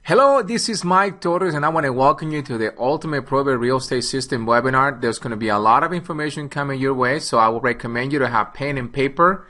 Hello, this is Mike Torres, and I want to welcome you to the Ultimate Probate Real Estate System webinar. There's going to be a lot of information coming your way, so I will recommend you to have pen and paper.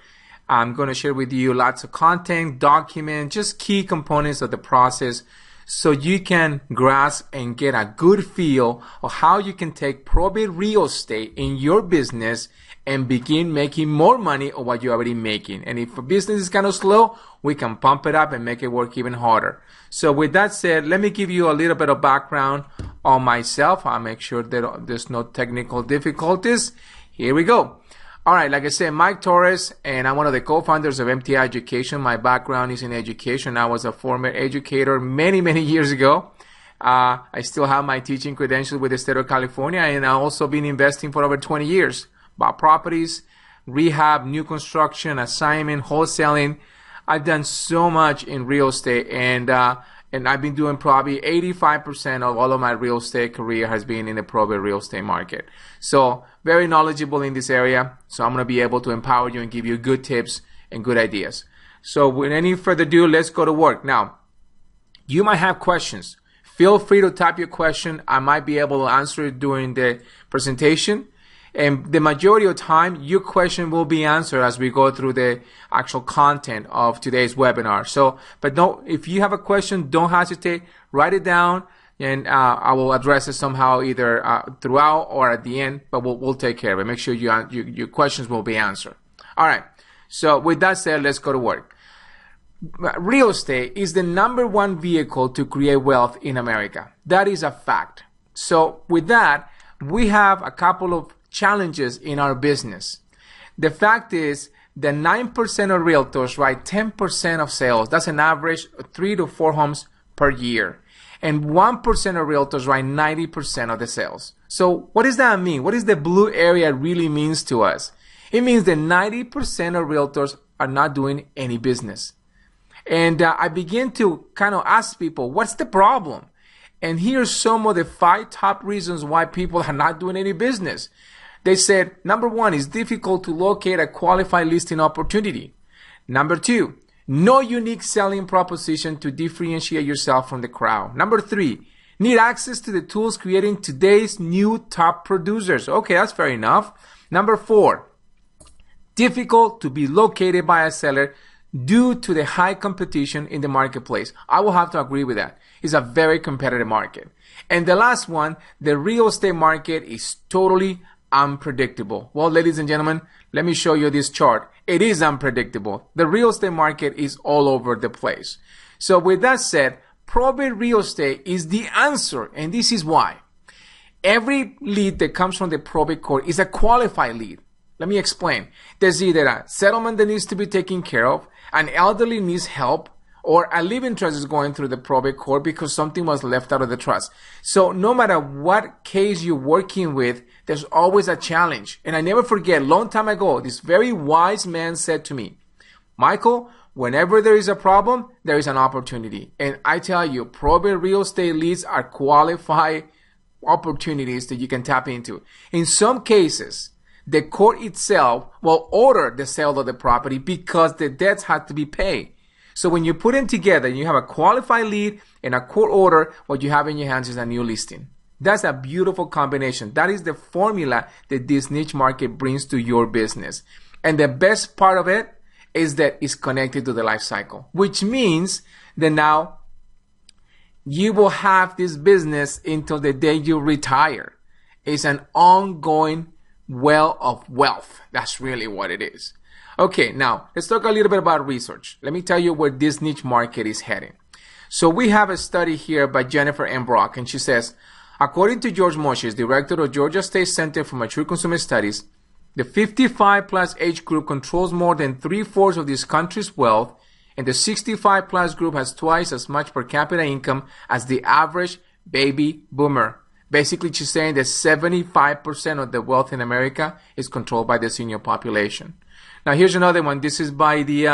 I'm going to share with you lots of content, documents, just key components of the process so you can grasp and get a good feel of how you can take probate real estate in your business and begin making more money of what you're already making. And if a business is kind of slow, we can pump it up and make it work even harder. So with that said, let me give you a little bit of background on myself. I'll make sure that there's no technical difficulties. Here we go. All right, like I said, Mike Torres, and I'm one of the co-founders of MTI Education. My background is in education. I was a former educator many years ago. I still have my teaching credentials with the state of California, and I've also been investing for over 20 years. Bought properties, rehab, new construction, assignment, wholesaling. I've done so much in real estate, and I've been doing probably 85% of all of my real estate career has been in the probate real estate market. So very knowledgeable in this area. So I'm going to be able to empower you and give you good tips and good ideas. So with any further ado, let's go to work. Now, you might have questions. Feel free to type your question. I might be able to answer it during the presentation. And the majority of the time, your question will be answered as we go through the actual content of today's webinar. So, but no, if you have a question, don't hesitate. Write it down, and I will address it somehow either throughout or at the end. But we'll take care of it. Make sure your questions will be answered. All right. So with that said, let's go to work. Real estate is the #1 vehicle to create wealth in America. That is a fact. So with that, we have a couple of challenges in our business. The fact is that 9% of realtors write 10% of sales. That's an average of 3 to 4 homes per year. And 1% of realtors write 90% of the sales. So what does that mean? What does the blue area really means to us? It means that 90% of realtors are not doing any business. And I begin to kind of ask people, what's the problem? And here's some of the 5 top reasons why people are not doing any business. They said, #1, it's difficult to locate a qualified listing opportunity. #2, no unique selling proposition to differentiate yourself from the crowd. #3, need access to the tools creating today's new top producers. Okay, that's fair enough. #4, difficult to be located by a seller due to the high competition in the marketplace. I will have to agree with that. It's a very competitive market. And the last one, the real estate market is totally unpredictable. Well, ladies and gentlemen, let me show you this chart. It is unpredictable. The real estate market is all over the place. So with that said, probate real estate is the answer, and this is why. Every lead that comes from the probate court is a qualified lead. Let me explain. There's either a settlement that needs to be taken care of, an elderly needs help, or a living trust is going through the probate court because something was left out of the trust. So no matter what case you're working with, there's always a challenge. And I never forget, long time ago, this very wise man said to me, Michael, whenever there is a problem, there is an opportunity. And I tell you, probate real estate leads are qualified opportunities that you can tap into. In some cases, the court itself will order the sale of the property because the debts had to be paid. So when you put them together, you have a qualified lead and a court order, what you have in your hands is a new listing. That's a beautiful combination. That is the formula that this niche market brings to your business. And the best part of it is that it's connected to the life cycle, which means that now you will have this business until the day you retire. It's an ongoing well of wealth. That's really what it is. Okay, now let's talk a little bit about research. Let me tell you where this niche market is heading. So we have a study here by Jennifer M. Brock, and she says, according to George Moshes, director of Georgia State Center for Mature Consumer Studies, the 55 plus age group controls more than 3/4 of this country's wealth, and the 65 plus group has twice as much per capita income as the average baby boomer. Basically, she's saying that 75% of the wealth in America is controlled by the senior population. Now, here's another one. This is by the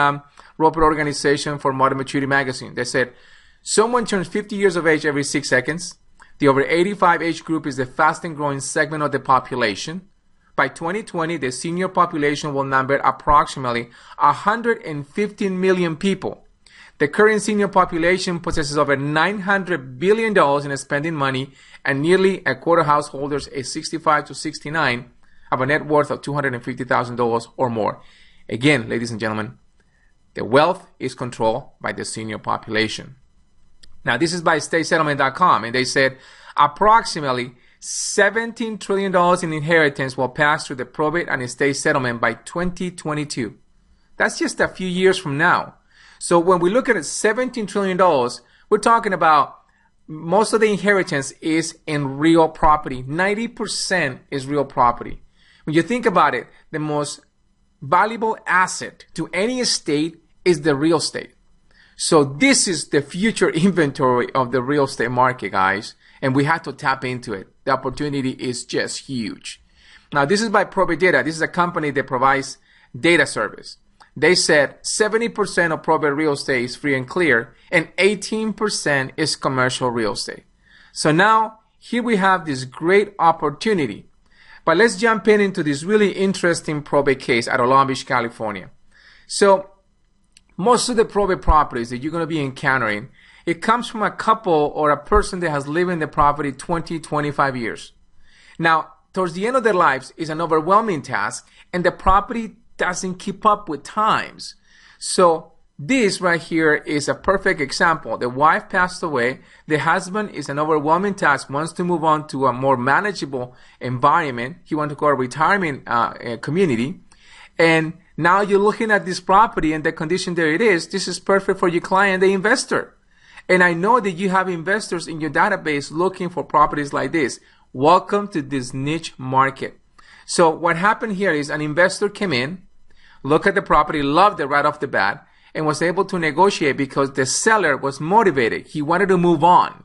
Robert Organization for Modern Maturity Magazine. They said, someone turns 50 years of age every 6 seconds. The over 85 age group is the fastest growing segment of the population. By 2020, the senior population will number approximately 115 million people. The current senior population possesses over $900 billion in spending money, and nearly a quarter householders age 65 to 69 have a net worth of $250,000 or more. Again, ladies and gentlemen, the wealth is controlled by the senior population. Now, this is by statesettlement.com, and they said approximately $17 trillion in inheritance will pass through the probate and estate settlement by 2022. That's just a few years from now. So when we look at $17 trillion, we're talking about most of the inheritance is in real property. 90% is real property. When you think about it, the most valuable asset to any estate is the real estate. So this is the future inventory of the real estate market, guys, and we have to tap into it. The opportunity is just huge. Now, this is by Probate Data. This is a company that provides data service. They said 70% of probate real estate is free and clear, and 18% is commercial real estate. So now, here we have this great opportunity. But let's jump into this really interesting probate case out of Long Beach, California. So, most of the probate properties that you're going to be encountering, it comes from a couple or a person that has lived in the property 20, 25 years. Now, towards the end of their lives is an overwhelming task, and the property doesn't keep up with times. So this right here is a perfect example. The wife passed away. The husband is an overwhelming task, wants to move on to a more manageable environment. He wants to go to a retirement community. And now you're looking at this property and the condition there it is. This is perfect for your client, the investor. And I know that you have investors in your database looking for properties like this. Welcome to this niche market. So what happened here is an investor came in, looked at the property, loved it right off the bat, and was able to negotiate because the seller was motivated. He wanted to move on.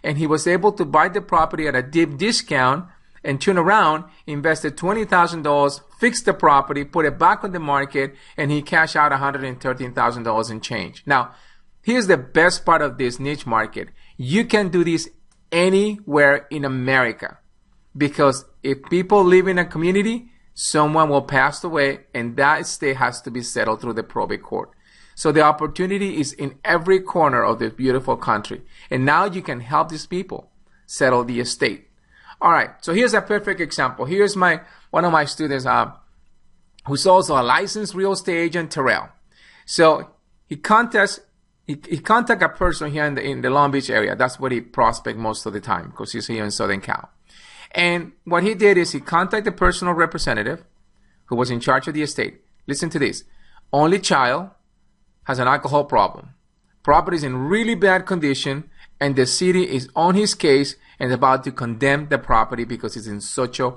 And he was able to buy the property at a deep discount and turn around, invested $20,000, fixed the property, put it back on the market, and he cashed out $113,000 in change. Now, here's the best part of this niche market. You can do this anywhere in America, because if people live in a community, someone will pass away, and that estate has to be settled through the probate court. So the opportunity is in every corner of this beautiful country. And now you can help these people settle the estate. All right, so here's a perfect example. Here's one of my students who's also a licensed real estate agent, Terrell. So he contacts a person here in the Long Beach area. That's where he prospect most of the time, because he's here in Southern Cal. And what he did is he contacted the personal representative who was in charge of the estate. Listen to this. Only child has an alcohol problem. Property is in really bad condition, and the city is on his case and about to condemn the property because it's in such a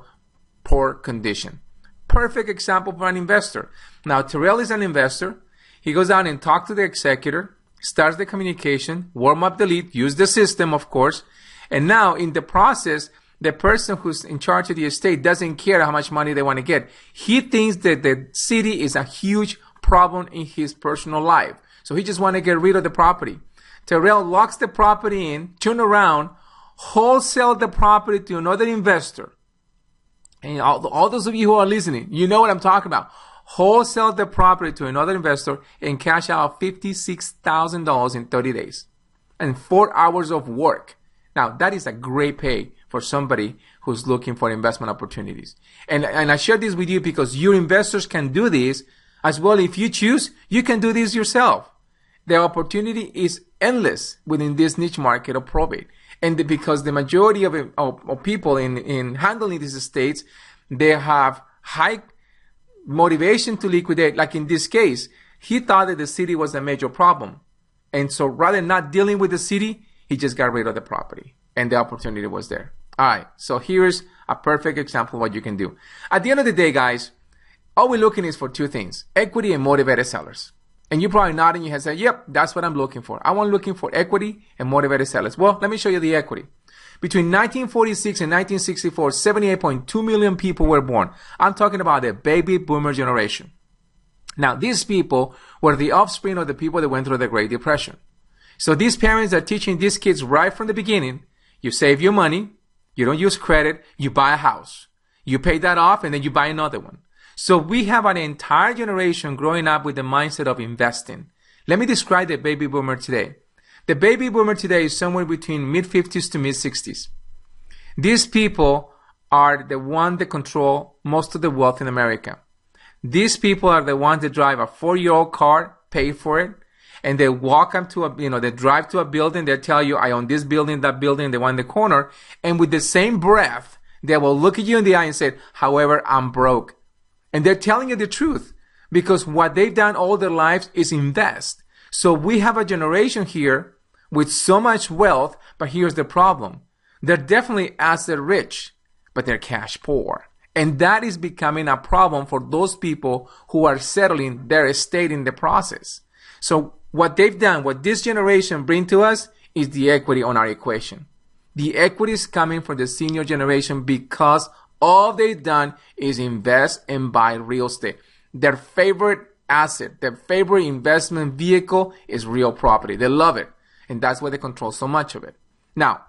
poor condition. Perfect example for an investor. Now, Terrell is an investor. He goes down and talks to the executor, starts the communication, warm up the lead, use the system, of course. And now, in the process, the person who's in charge of the estate doesn't care how much money they want to get. He thinks that the city is a huge problem in his personal life. So he just wants to get rid of the property. Terrell locks the property in, turn around, wholesale the property to another investor. And all those of you who are listening, you know what I'm talking about. Wholesale the property to another investor and cash out $56,000 in 30 days. And 4 hours of work. Now, that is a great pay for somebody who's looking for investment opportunities. And I share this with you because your investors can do this as well. If you choose, you can do this yourself. The opportunity is endless within this niche market of probate. And because the majority of people in handling these estates, they have high motivation to liquidate. Like in this case, he thought that the city was a major problem. And so rather than not dealing with the city, he just got rid of the property. And the opportunity was there. All right, so here's a perfect example of what you can do. At the end of the day, guys, all we're looking is for two things: equity and motivated sellers. And you're probably nodding your head and say, yep, that's what I'm looking for. I'm looking for equity and motivated sellers. Well, let me show you the equity. Between 1946 and 1964, 78.2 million people were born. I'm talking about the baby boomer generation. Now, these people were the offspring of the people that went through the Great Depression. So these parents are teaching these kids right from the beginning: you save your money, you don't use credit, you buy a house. You pay that off, and then you buy another one. So we have an entire generation growing up with the mindset of investing. Let me describe the baby boomer today. The baby boomer today is somewhere between mid-50s to mid-60s. These people are the ones that control most of the wealth in America. These people are the ones that drive a 4-year-old car, pay for it, and they walk up to they drive to a building, they tell you, I own this building, that building, the one in the corner, and with the same breath, they will look at you in the eye and say, however, I'm broke. And they're telling you the truth because what they've done all their lives is invest. So we have a generation here with so much wealth, but here's the problem. They're definitely asset rich, but they're cash poor. And that is becoming a problem for those people who are settling their estate in the process. So what they've done, what this generation bring to us is the equity on our equation. The equity is coming from the senior generation because all they've done is invest and buy real estate. Their favorite asset, their favorite investment vehicle is real property. They love it. And that's why they control so much of it. Now,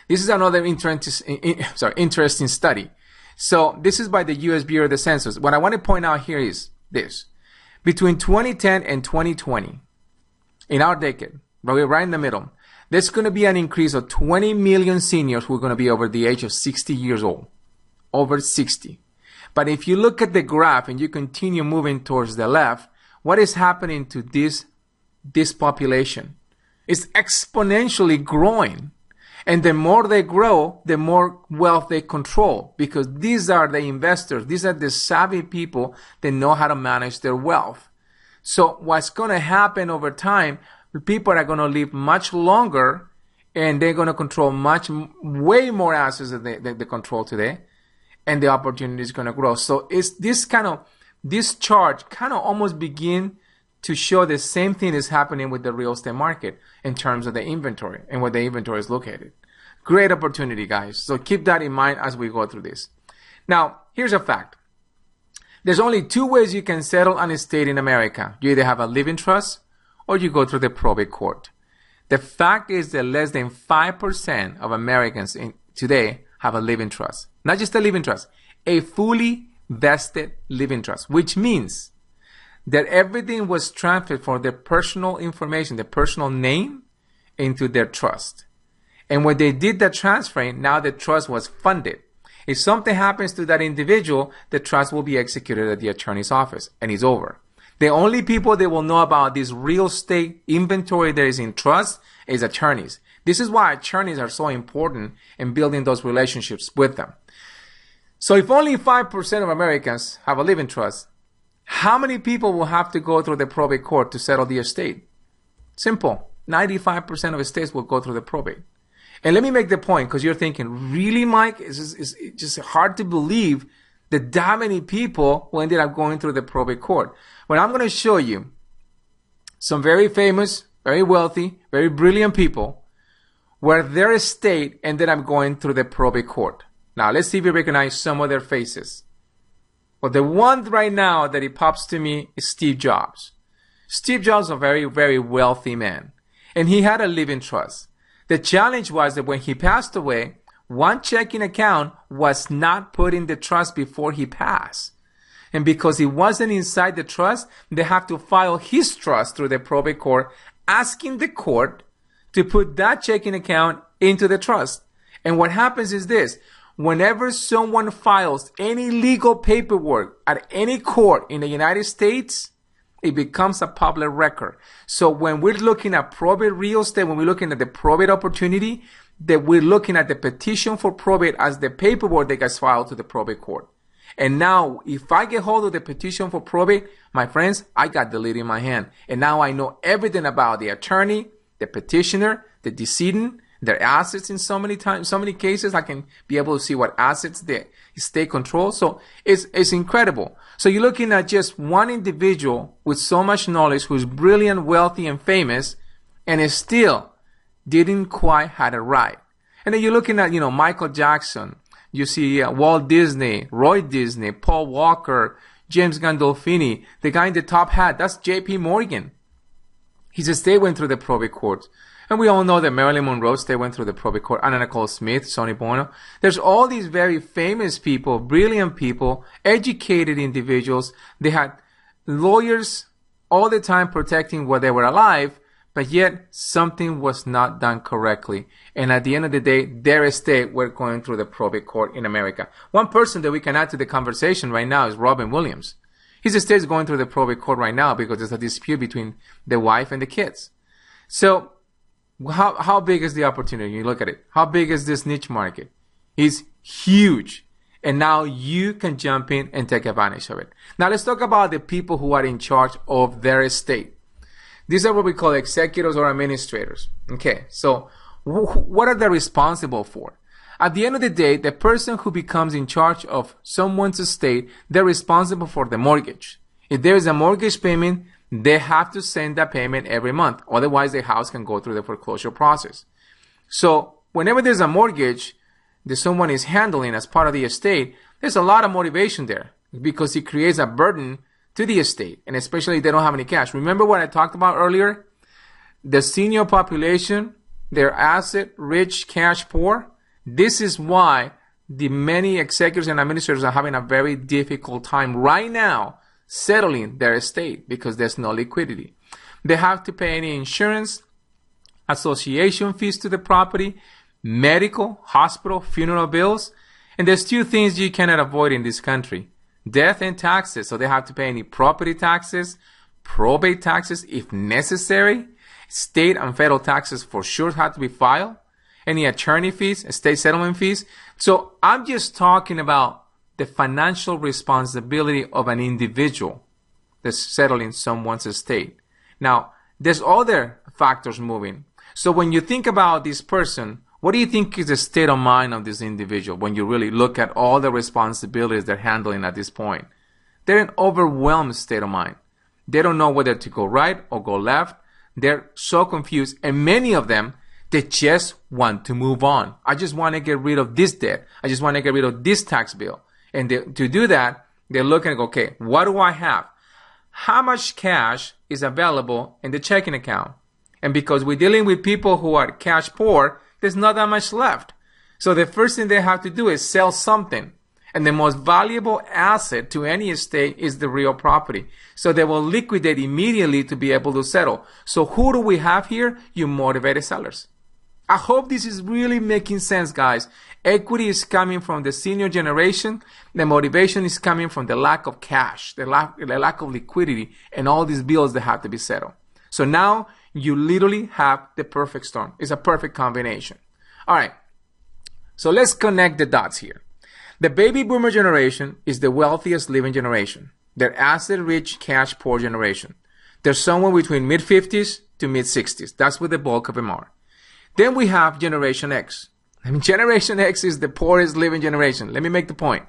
this is another interesting study. So this is by the U.S. Bureau of the Census. What I want to point out here is this. Between 2010 and 2020, in our decade, right in the middle, there's going to be an increase of 20 million seniors who are going to be over the age of 60 years old. Over 60. But if you look at the graph and you continue moving towards the left, what is happening to this population? It's exponentially growing. And the more they grow, the more wealth they control because these are the investors. These are the savvy people that know how to manage their wealth. So what's going to happen over time, people are going to live much longer and they're going to control way more assets than they control today. And the opportunity is going to grow. So it's this chart kind of almost begin to show the same thing is happening with the real estate market in terms of the inventory and where the inventory is located. Great opportunity, guys. So keep that in mind as we go through this. Now, here's a fact. There's only 2 ways you can settle an estate in America. You either have a living trust or you go through the probate court. The fact is that less than 5% of Americans today have a living trust. Not just a living trust, a fully vested living trust, which means that everything was transferred from their personal information, their personal name, into their trust. And when they did that transferring, now the trust was funded. If something happens to that individual, the trust will be executed at the attorney's office, and it's over. The only people that will know about this real estate inventory that is in trust is attorneys. This is why attorneys are so important in building those relationships with them. So if only 5% of Americans have a living trust, how many people will have to go through the probate court to settle the estate? Simple. 95% of estates will go through the probate. And let me make the point, because you're thinking, really, Mike? It's just hard to believe that many people will ended up going through the probate court. Well, I'm going to show you some very famous, very wealthy, very brilliant people where their estate ended up going through the probate court. Now, let's see if you recognize some of their faces. Well, the one right now that it pops to me is Steve Jobs. Steve Jobs is a very, very wealthy man, and he had a living trust. The challenge was that when he passed away, one checking account was not put in the trust before he passed. And because it wasn't inside the trust, they have to file his trust through the probate court, asking the court to put that checking account into the trust. And what happens is this. Whenever someone files any legal paperwork at any court in the United States, it becomes a public record. So when we're looking at probate real estate, when we're looking at the probate opportunity, that we're looking at the petition for probate as the paperwork that gets filed to the probate court. And now, if I get hold of the petition for probate, my friends, I got the lead in my hand. And now I know everything about the attorney, the petitioner, the decedent, their assets in so many cases. I can be able to see what assets the estate controls. So it's incredible. So you're looking at just one individual with so much knowledge who's brilliant, wealthy, and famous, and is still didn't quite had it right. And then you're looking at, Michael Jackson. You see Walt Disney, Roy Disney, Paul Walker, James Gandolfini. The guy in the top hat, that's J.P. Morgan. His estate went through the probate court. And we all know that Marilyn Monroe estate went through the probate court. Anna Nicole Smith, Sonny Bono. There's all these very famous people, brilliant people, educated individuals. They had lawyers all the time protecting while they were alive, but yet something was not done correctly. And at the end of the day, their estate were going through the probate court in America. One person that we can add to the conversation right now is Robin Williams. His estate is going through the probate court right now because there's a dispute between the wife and the kids. So how big is the opportunity? You look at it. How big is this niche market? It's huge. And now you can jump in and take advantage of it. Now let's talk about the people who are in charge of their estate. These are what we call executors or administrators. Okay, so what are they responsible for? At the end of the day, the person who becomes in charge of someone's estate, they're responsible for the mortgage. If there is a mortgage payment, they have to send that payment every month. Otherwise, the house can go through the foreclosure process. So whenever there's a mortgage that someone is handling as part of the estate, there's a lot of motivation there because it creates a burden to the estate, and especially if they don't have any cash. Remember what I talked about earlier? The senior population, they're asset rich, cash poor. This is why the many executors and administrators are having a very difficult time right now settling their estate because there's no liquidity. They have to pay any insurance, association fees to the property, medical, hospital, funeral bills, and there's two things you cannot avoid in this country: death and taxes. So they have to pay any property taxes, probate taxes if necessary, state and federal taxes for sure have to be filed, any attorney fees, estate settlement fees. So I'm just talking about the financial responsibility of an individual that's settling someone's estate. Now, there's other factors moving. So when you think about this person, what do you think is the state of mind of this individual when you really look at all the responsibilities they're handling at this point? They're in overwhelmed state of mind. They don't know whether to go right or go left. They're so confused, and many of them, they just want to move on. I just want to get rid of this debt. I just want to get rid of this tax bill. And to do that, they're looking at, okay, what do I have? How much cash is available in the checking account? And because we're dealing with people who are cash poor, there's not that much left. So the first thing they have to do is sell something. And the most valuable asset to any estate is the real property. So they will liquidate immediately to be able to settle. So who do we have here? You motivated sellers. I hope this is really making sense, guys. Equity is coming from the senior generation. The motivation is coming from the lack of cash, the lack of liquidity, and all these bills that have to be settled. So now you literally have the perfect storm. It's a perfect combination. All right. So let's connect the dots here. The baby boomer generation is the wealthiest living generation. They're asset-rich, cash-poor generation. They're somewhere between mid-50s to mid-60s. That's what the bulk of them are. Then we have Generation X. Generation X is the poorest living generation. Let me make the point.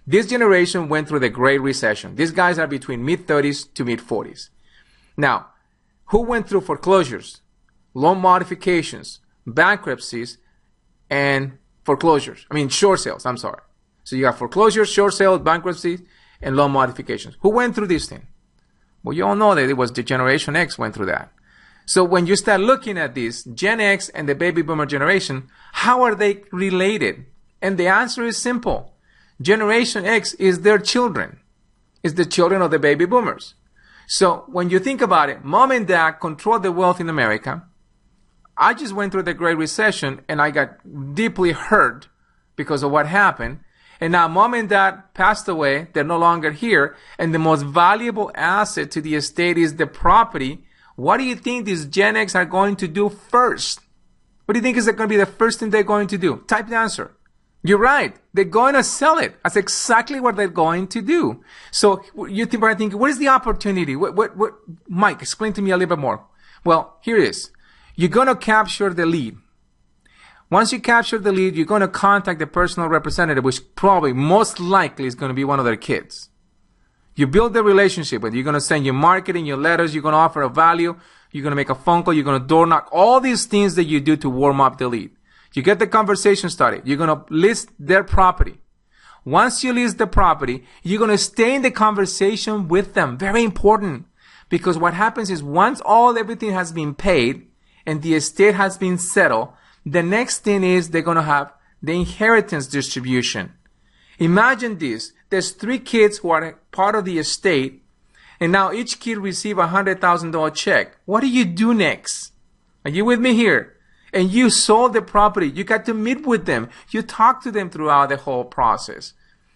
This generation went through the Great Recession. These guys are between mid-30s to mid-40s. Now, who went through foreclosures, loan modifications, bankruptcies, and foreclosures? Short sales, I'm sorry. So you have foreclosures, short sales, bankruptcies, and loan modifications. Who went through this thing? Well, you all know that it was the Generation X went through that. So when you start looking at this, Gen X and the baby boomer generation, how are they related? And the answer is simple. Generation X is their children. It's the children of the baby boomers. So when you think about it, mom and dad control the wealth in America. I just went through the Great Recession and I got deeply hurt because of what happened. And now mom and dad passed away. They're no longer here. And the most valuable asset to the estate is the property. What do you think these Gen X are going to do first? What do you think is going to be the first thing they're going to do? Type the answer. You're right. They're going to sell it. That's exactly what they're going to do. So you think, what is the opportunity? What, Mike, explain to me a little bit more. Well, here it is. You're going to capture the lead. Once you capture the lead, you're going to contact the personal representative, which probably most likely is going to be one of their kids. You build the relationship with. You're going to send your marketing, your letters. You're going to offer a value. You're going to make a phone call. You're going to door knock. All these things that you do to warm up the lead. You get the conversation started. You're going to list their property. Once you list the property, you're going to stay in the conversation with them. Very important. Because what happens is once everything has been paid and the estate has been settled, the next thing is they're going to have the inheritance distribution. Imagine this. There's 3 kids who are part of the estate. And now each kid receive a $100,000 check. What do you do next? Are you with me here? And you sold the property. You got to meet with them. You talk to them throughout the whole process.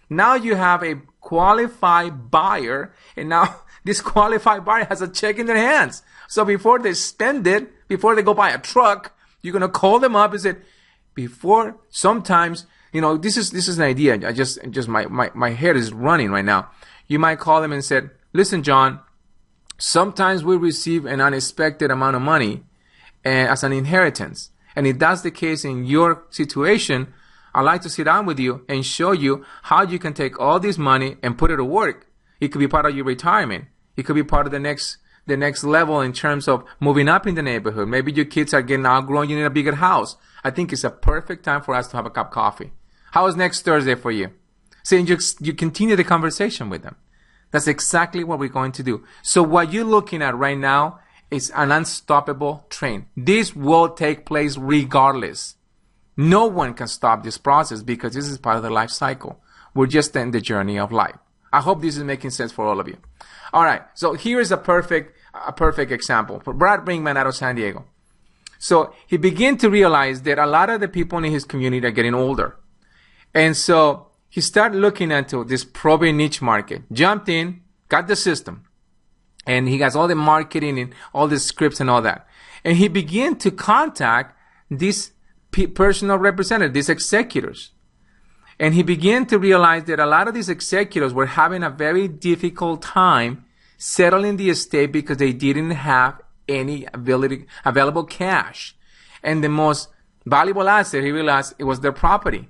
Now you have a qualified buyer, and now this qualified buyer has a check in their hands. So before they spend it, before they go buy a truck, you're going to call them up and say, before, sometimes, this is an idea. My head is running right now. You might call them and say, listen, John, sometimes we receive an unexpected amount of money as an inheritance. And if that's the case in your situation, I'd like to sit down with you and show you how you can take all this money and put it to work. It could be part of your retirement. It could be part of the next level in terms of moving up in the neighborhood. Maybe your kids are getting outgrown, you need a bigger house. I think it's a perfect time for us to have a cup of coffee. How is next Thursday for you? So you continue the conversation with them. That's exactly what we're going to do. So what you're looking at right now is an unstoppable train. This will take place regardless. No one can stop this process because this is part of the life cycle. We're just in the journey of life. I hope this is making sense for all of you. All right, so here is a perfect example for Brad Brinkman out of San Diego. So he began to realize that a lot of the people in his community are getting older. And so he started looking into this probate niche market, jumped in, got the system, and he has all the marketing and all the scripts and all that. And he began to contact these personal representatives, these executors. And he began to realize that a lot of these executors were having a very difficult time settling the estate because they didn't have any available cash. And the most valuable asset, he realized, it was their property.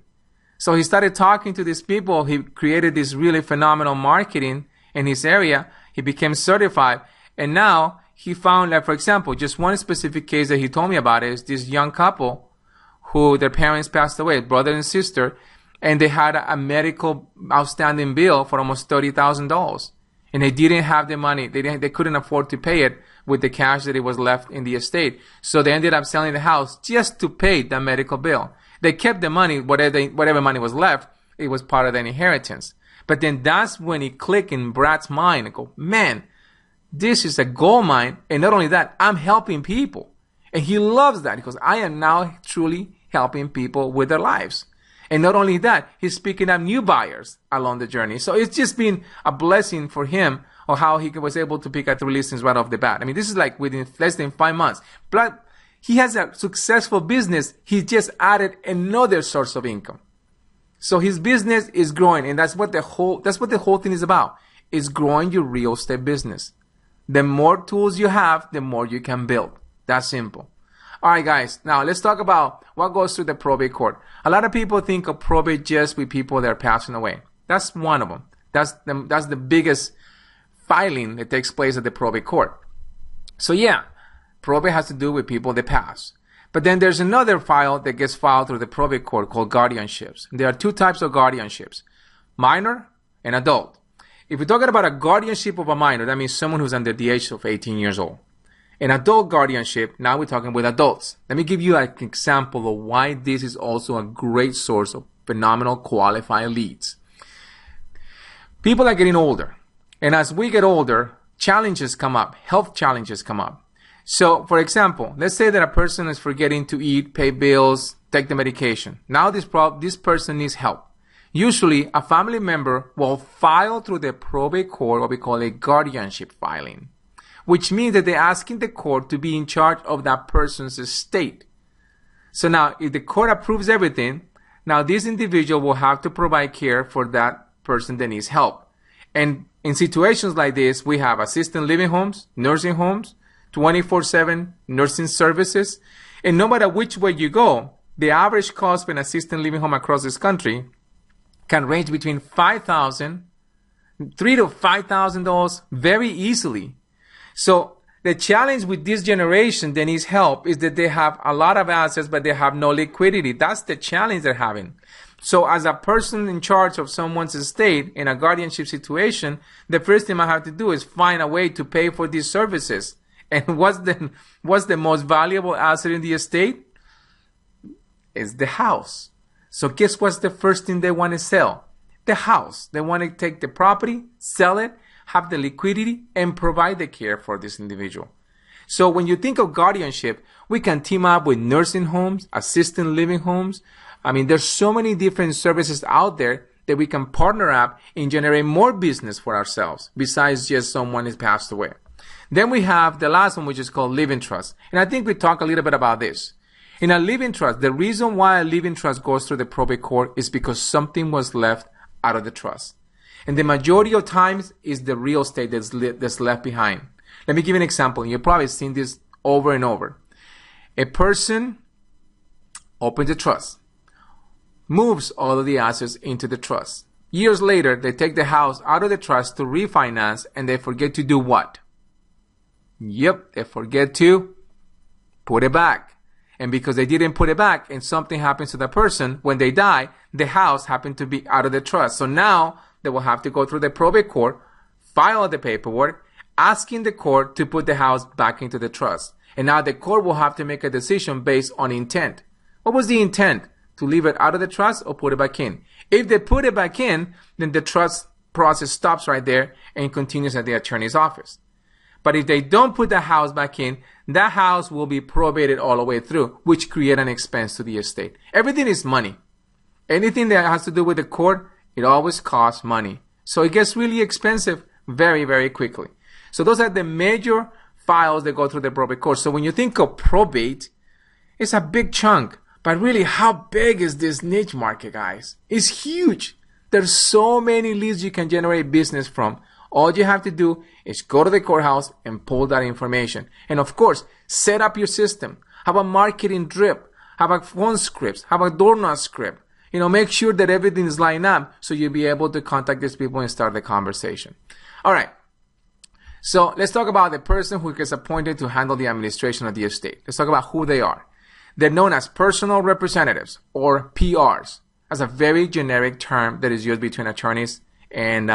So he started talking to these people. He created this really phenomenal marketing in his area. He became certified. And now he found that, for example, just one specific case that he told me about is this young couple who their parents passed away, brother and sister, and they had a medical outstanding bill for almost $30,000. And they didn't have the money. They couldn't afford to pay it with the cash that it was left in the estate. So they ended up selling the house just to pay the medical bill. They kept the money, whatever money was left, it was part of the inheritance. But then that's when it clicked in Brad's mind and go, man, this is a gold mine. And not only that, I'm helping people. And he loves that because I am now truly helping people with their lives. And not only that, he's picking up new buyers along the journey. So it's just been a blessing for him of how he was able to pick up 3 listings right off the bat. I mean, this is like within less than 5 months. But he has a successful business. He just added another source of income. So his business is growing, and that's what the whole thing is about. Is growing your real estate business. The more tools you have, the more you can build. That's simple. All right, guys. Now let's talk about what goes through the probate court. A lot of people think of probate just with people that are passing away. That's one of them. That's the biggest filing that takes place at the probate court. So yeah, probate has to do with people that pass. But then there's another file that gets filed through the probate court called guardianships. There are 2 types of guardianships, minor and adult. If we're talking about a guardianship of a minor, that means someone who's under the age of 18 years old. An adult guardianship, now we're talking with adults. Let me give you an example of why this is also a great source of phenomenal qualified leads. People are getting older. And as we get older, challenges come up, health challenges come up. So, for example, let's say that a person is forgetting to eat, pay bills, take the medication. Now this person needs help. Usually, a family member will file through the probate court what we call a guardianship filing, which means that they're asking the court to be in charge of that person's estate. So now, if the court approves everything, now this individual will have to provide care for that person that needs help. And in situations like this, we have assisted living homes, nursing homes, 24/7 nursing services. And no matter which way you go, the average cost of an assisted living home across this country can range between $3,000 to $5,000 very easily. So the challenge with this generation that needs help is that they have a lot of assets, but they have no liquidity. That's the challenge they're having. So as a person in charge of someone's estate in a guardianship situation, the first thing I have to do is find a way to pay for these services. And what's the most valuable asset in the estate? Is the house. So guess what's the first thing they want to sell? The house. They want to take the property, sell it, have the liquidity and provide the care for this individual. So when you think of guardianship, we can team up with nursing homes, assisted living homes. I mean, there's so many different services out there that we can partner up and generate more business for ourselves besides just someone has passed away. Then we have the last one, which is called living trust. And I think we talk a little bit about this. In a living trust, the reason why a living trust goes through the probate court is because something was left out of the trust. And the majority of times is the real estate that's left behind. Let me give you an example. You've probably seen this over and over. A person opens a trust, moves all of the assets into the trust. Years later, they take the house out of the trust to refinance, and they forget to do what? Yep, they forget to put it back. And because they didn't put it back and something happens to the person, when they die, the house happened to be out of the trust. So now they will have to go through the probate court, file the paperwork, asking the court to put the house back into the trust. And now the court will have to make a decision based on intent. What was the intent? To leave it out of the trust or put it back in? If they put it back in, then the trust process stops right there and continues at the attorney's office. But if they don't put the house back in, that house will be probated all the way through, which create an expense to the estate. Everything is money. Anything that has to do with the court, it always costs money. So it gets really expensive very, very quickly. So those are the major files that go through the probate court. So when you think of probate, it's a big chunk. But really, how big is this niche market, guys? It's huge. There's so many leads you can generate business from. All you have to do is go to the courthouse and pull that information. And of course, set up your system. Have a marketing drip. Have a phone scripts. Have a door knock script. Make sure that everything is lined up so you'll be able to contact these people and start the conversation. All right. So let's talk about the person who gets appointed to handle the administration of the estate. Let's talk about who they are. They're known as personal representatives, or PRs. That's a very generic term that is used between attorneys and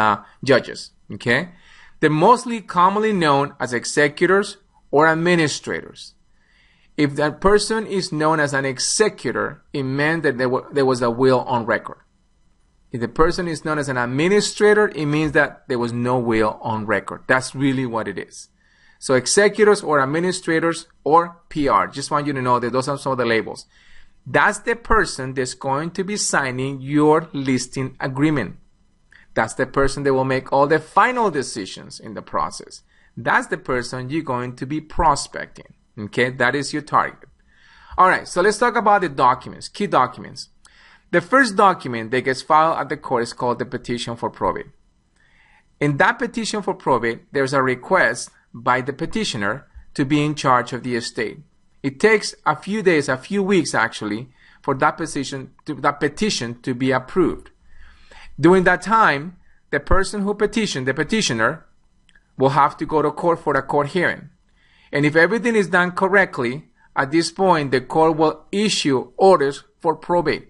judges. Okay? They're mostly commonly known as executors or administrators. If that person is known as an executor, it meant that there was a will on record. If the person is known as an administrator, it means that there was no will on record. That's really what it is. So executors or administrators or PR, just want you to know that those are some of the labels. That's the person that's going to be signing your listing agreement. That's the person that will make all the final decisions in the process. That's the person you're going to be prospecting. Okay, that is your target. All right, so let's talk about the documents, key documents. The first document that gets filed at the court is called the petition for probate. In that petition for probate, there's a request by the petitioner to be in charge of the estate. It takes a few days, a few weeks actually, for that petition to be approved. During that time, the person who petitioned, the petitioner, will have to go to court for a court hearing. And if everything is done correctly, at this point, the court will issue orders for probate.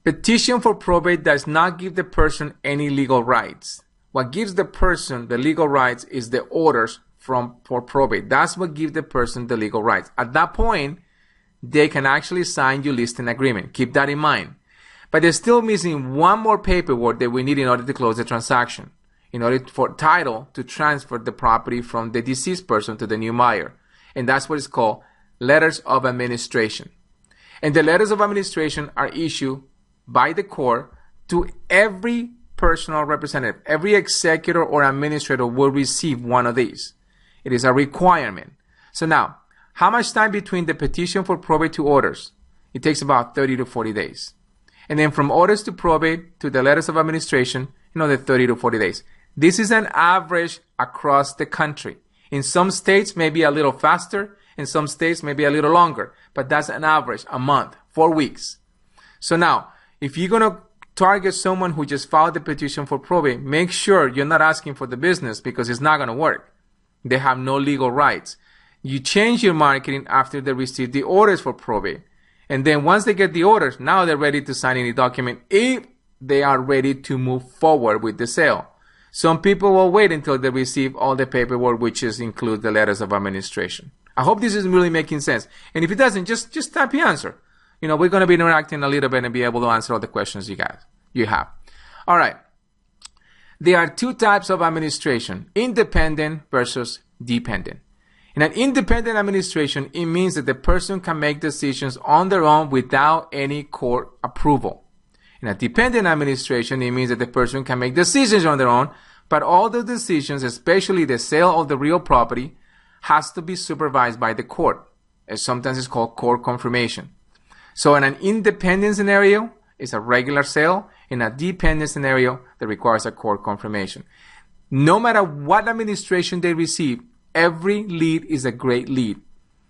Petition for probate does not give the person any legal rights. What gives the person the legal rights is the orders for probate. That's what gives the person the legal rights. At that point, they can actually sign your listing agreement. Keep that in mind. But they're still missing one more paperwork that we need in order to close the transaction, in order for title to transfer the property from the deceased person to the new buyer. And that's what is called letters of administration. And the letters of administration are issued by the court to every personal representative. Every executor or administrator will receive one of these. It is a requirement. So now, how much time between the petition for probate to orders? It takes about 30 to 40 days. And then from orders to probate to the letters of administration, the 30 to 40 days. This is an average across the country. In some states, maybe a little faster. In some states, maybe a little longer. But that's an average, a month, 4 weeks. So now, if you're going to target someone who just filed the petition for probate, make sure you're not asking for the business because it's not going to work. They have no legal rights. You change your marketing after they receive the orders for probate. And then once they get the orders, now they're ready to sign any document if they are ready to move forward with the sale. Some people will wait until they receive all the paperwork, which includes the letters of administration. I hope this is really making sense. And if it doesn't, just type the answer. We're going to be interacting a little bit and be able to answer all the questions you have. All right. There are two types of administration, independent versus dependent. In an independent administration, it means that the person can make decisions on their own without any court approval. In a dependent administration, it means that the person can make decisions on their own, but all the decisions, especially the sale of the real property, has to be supervised by the court. Sometimes it's called court confirmation. So in an independent scenario, it's a regular sale. In a dependent scenario, that requires a court confirmation. No matter what administration they receive, every lead is a great lead.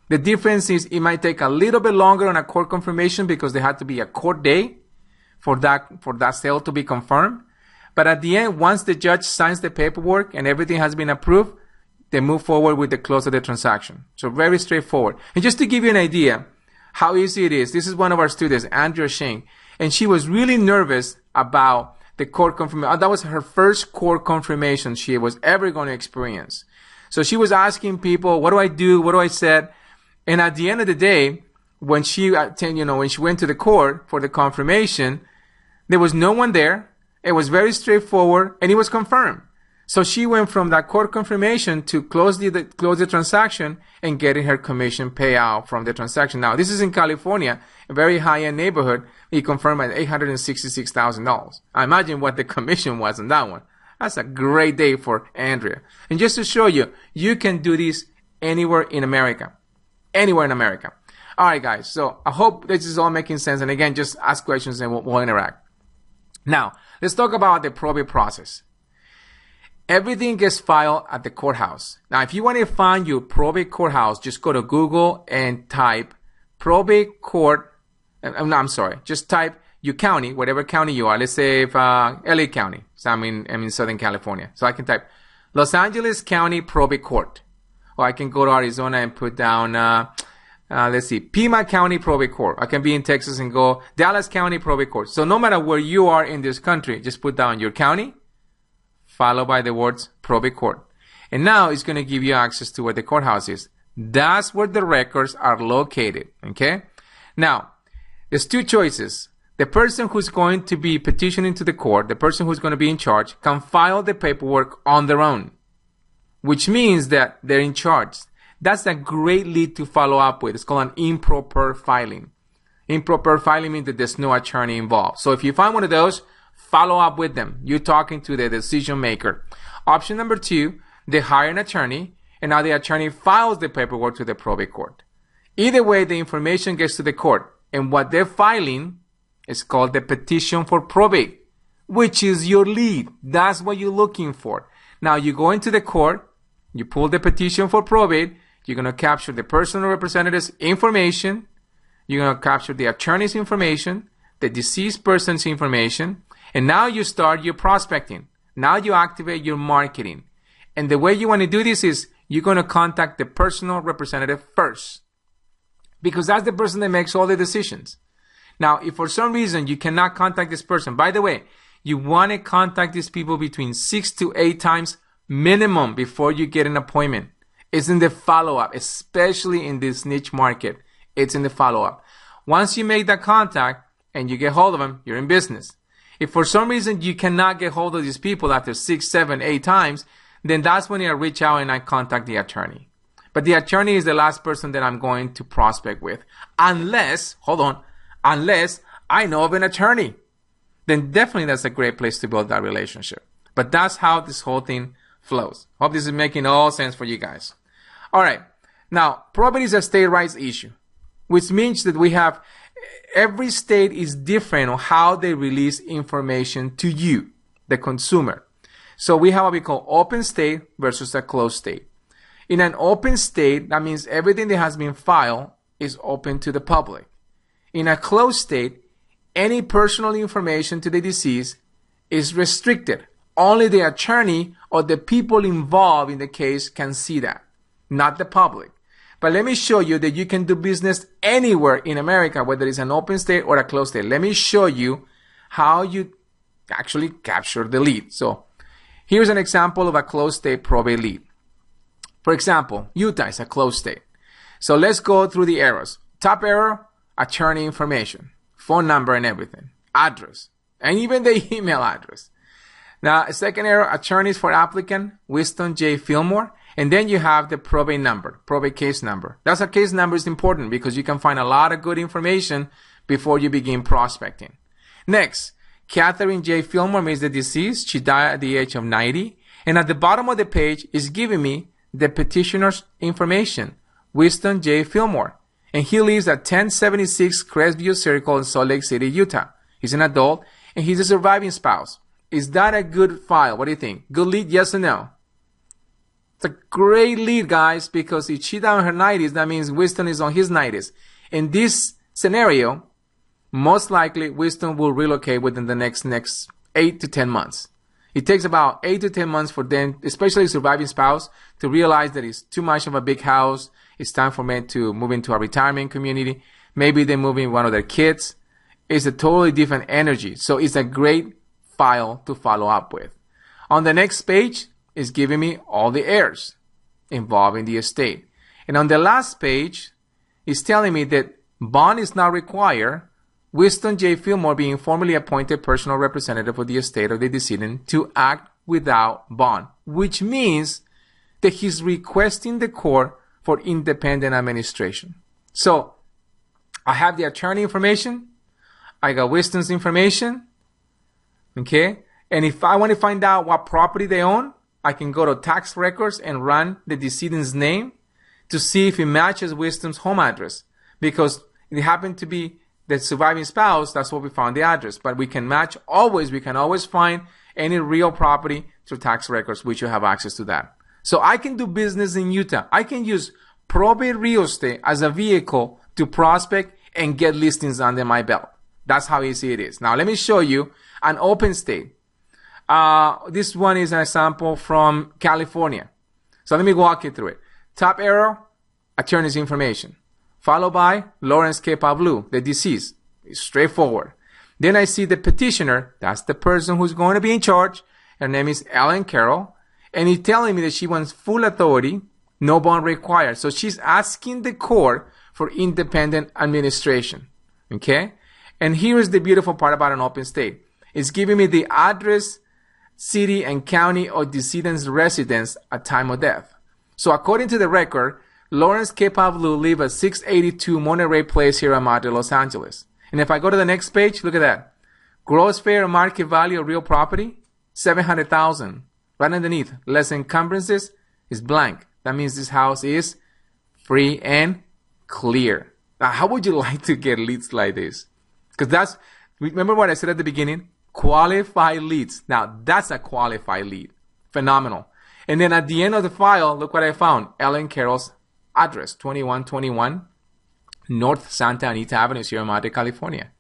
The difference is it might take a little bit longer on a court confirmation because there had to be a court day for that sale to be confirmed. But at the end, once the judge signs the paperwork and everything has been approved, they move forward with the close of the transaction. So very straightforward. And just to give you an idea how easy it is, this is one of our students, Andrea Shing, and she was really nervous about the court confirmation. That was her first court confirmation she was ever going to experience. So she was asking people, what do I do? What do I say? And at the end of the day, when she went to the court for the confirmation, there was no one there. It was very straightforward, and it was confirmed. So she went from that court confirmation to close the transaction and getting her commission payout from the transaction. Now, this is in California, a very high-end neighborhood. He confirmed at $866,000. I imagine what the commission was on that one. That's a great day for Andrea. And just to show you, you can do this anywhere in America. Anywhere in America. All right, guys. So I hope this is all making sense. And again, just ask questions and we'll interact. Now, let's talk about the probate process. Everything gets filed at the courthouse. Now, if you want to find your probate courthouse, just go to Google and type probate court. Just type your county, whatever county you are. Let's say if LA County. So I'm in Southern California. So I can type Los Angeles County Probate Court. Or I can go to Arizona and put down, Pima County Probate Court. I can be in Texas and go Dallas County Probate Court. So no matter where you are in this country, just put down your county, followed by the words probate court. And now it's going to give you access to where the courthouse is. That's where the records are located. Okay? Now, there's two choices. The person who's going to be petitioning to the court, the person who's going to be in charge, can file the paperwork on their own, which means that they're in charge. That's a great lead to follow up with. It's called an improper filing. Improper filing means that there's no attorney involved. So if you find one of those, follow up with them. You're talking to the decision maker. Option number two, they hire an attorney, and now the attorney files the paperwork to the probate court. Either way, the information gets to the court, and what they're filing is called the petition for probate, which is your lead. That's what you're looking for. Now, you go into the court, you pull the petition for probate, you're going to capture the personal representative's information, you're going to capture the attorney's information, the deceased person's information, and now you start your prospecting. Now you activate your marketing. And the way you want to do this is you're going to contact the personal representative first, because that's the person that makes all the decisions. Now, if for some reason you cannot contact this person, by the way, you want to contact these people between 6 to 8 times minimum before you get an appointment. It's in the follow-up, especially in this niche market. It's in the follow-up. Once you make that contact and you get hold of them, you're in business. If for some reason you cannot get hold of these people after 6, 7, 8 times, then that's when I reach out and I contact the attorney. But the attorney is the last person that I'm going to prospect with. Unless I know of an attorney. Then definitely that's a great place to build that relationship. But that's how this whole thing flows. Hope this is making all sense for you guys. All right. Now, probate is a state rights issue, which means that we have every state is different on how they release information to you, the consumer. So we have what we call open state versus a closed state. In an open state, that means everything that has been filed is open to the public. In a closed state, any personal information to the deceased is restricted. Only the attorney or the people involved in the case can see that, not the public. But let me show you that you can do business anywhere in America, whether it's an open state or a closed state. Let me show you how you actually capture the lead. So here's an example of a closed state probate lead. For example, Utah is a closed state. So let's go through the arrows. Top arrow, attorney information, phone number and everything, address, and even the email address. Now, second error, attorneys for applicant, Winston J. Fillmore. And then you have the probate number, probate case number. That's a case number is important because you can find a lot of good information before you begin prospecting. Next, Catherine J. Fillmore means the deceased. She died at the age of 90. And at the bottom of the page is giving me the petitioner's information, Winston J. Fillmore. And he lives at 1076 Crestview Circle in Salt Lake City, Utah. He's an adult and he's a surviving spouse. Is that a good file? What do you think? Good lead, yes or no? It's a great lead, guys, because if she died in her 90s, that means Winston is on his 90s. In this scenario, most likely Winston will relocate within the next 8 to 10 months. It takes about 8 to 10 months for them, especially a surviving spouse, to realize that it's too much of a big house. It's time for men to move into a retirement community. Maybe they move in one of their kids. It's a totally different energy. So it's a great file to follow up with. On the next page is giving me all the heirs involved in the estate. And on the last page is telling me that bond is not required. Winston J. Fillmore being formally appointed personal representative for the estate of the decedent to act without bond, which means that he's requesting the court for independent administration. So I have the attorney information. I got Winston's information. Okay. And if I want to find out what property they own, I can go to tax records and run the decedent's name to see if it matches Winston's home address. Because it happened to be the surviving spouse, that's what we found the address. But we can match always, we can always find any real property through tax records, which you have access to that. So I can do business in Utah. I can use probate real estate as a vehicle to prospect and get listings under my belt. That's how easy it is. Now let me show you an open state. This one is an example from California. So let me walk you through it. Top arrow, attorney's information. Followed by Lawrence K. Pavlou, the deceased. It's straightforward. Then I see the petitioner. That's the person who's going to be in charge. Her name is Ellen Carroll. And he's telling me that she wants full authority, no bond required. So she's asking the court for independent administration. Okay? And here is the beautiful part about an open state. It's giving me the address, city, and county of decedent's residence at time of death. So according to the record, Lawrence K. Pavlou lived at 682 Monterey Place here in Madrid, Los Angeles. And if I go to the next page, look at that. Gross fair market value of real property, $700,000. Right underneath, less encumbrances is blank. That means this house is free and clear. Now, how would you like to get leads like this? Because remember what I said at the beginning? Qualified leads. Now, that's a qualified lead. Phenomenal. And then at the end of the file, look what I found. Ellen Carroll's address, 2121 North Santa Anita Avenue, Sierra Madre, California.